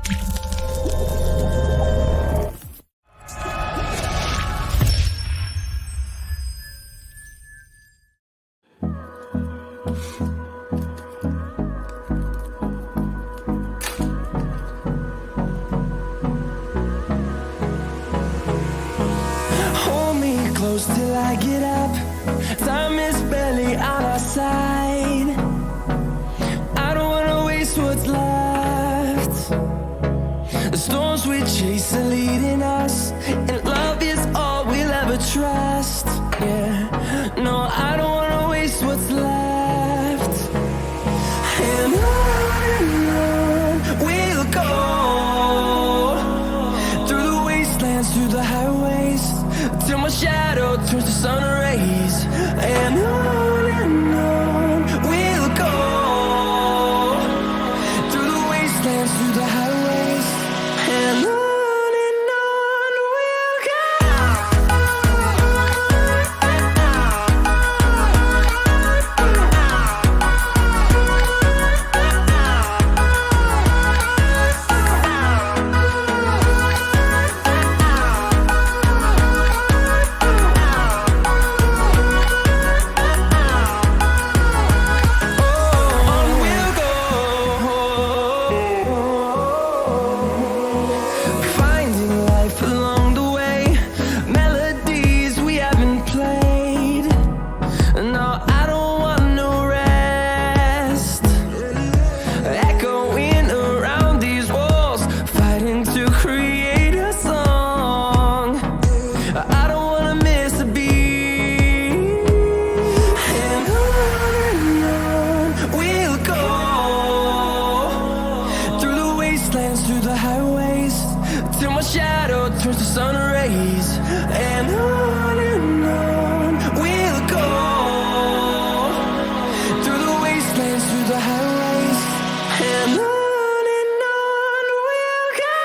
Hold me close till I get up. Time is barely on our side. I don't wanna waste what's left. The storms we chase are leading us, and love is all we'll ever trust. Yeah, no, I don't wanna waste what's left. And on we'll go, through the wastelands, through the highways, till my shadow turns to sun rays. And on we'll go, through the wastelands, through the highways, and on we'll go. Through the highways, till my shadow turns to sun rays. And on we'll go, through the wastelands, through the highways, and on we'll go.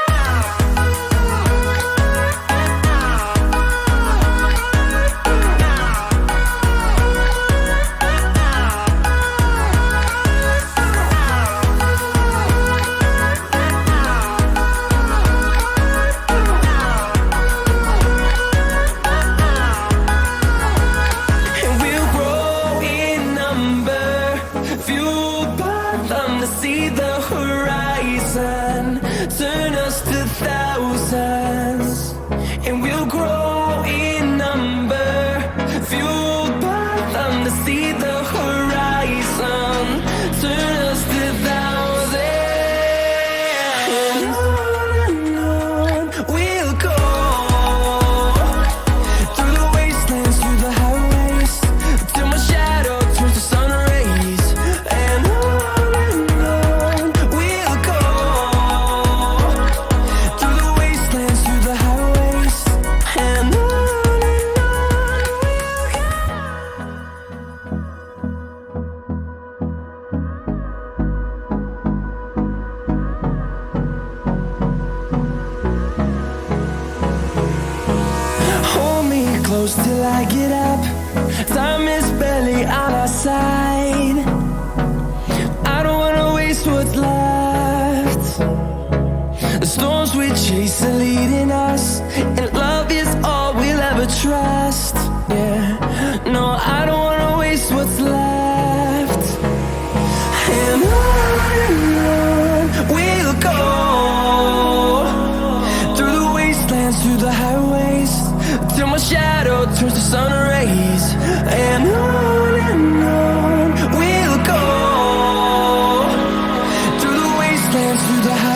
See the horizon, turn us to thousands, and we'll grow in number, fueled by them to see the horizon, turn us to thousands, and on we'll go, through the wastelands, through the highways, till my shadow turns to sun rays. And close till I get up. Time is barely on our side. I don't wanna waste what's left. The storms we chase are leading us, and love is all we'll ever trust. Yeah, no, I don't wanna waste what's left. And on we'll go, through the wastelands, through the highways, till my shadow turns to sun rays. And on we'll go, through the wastelands, through the highways.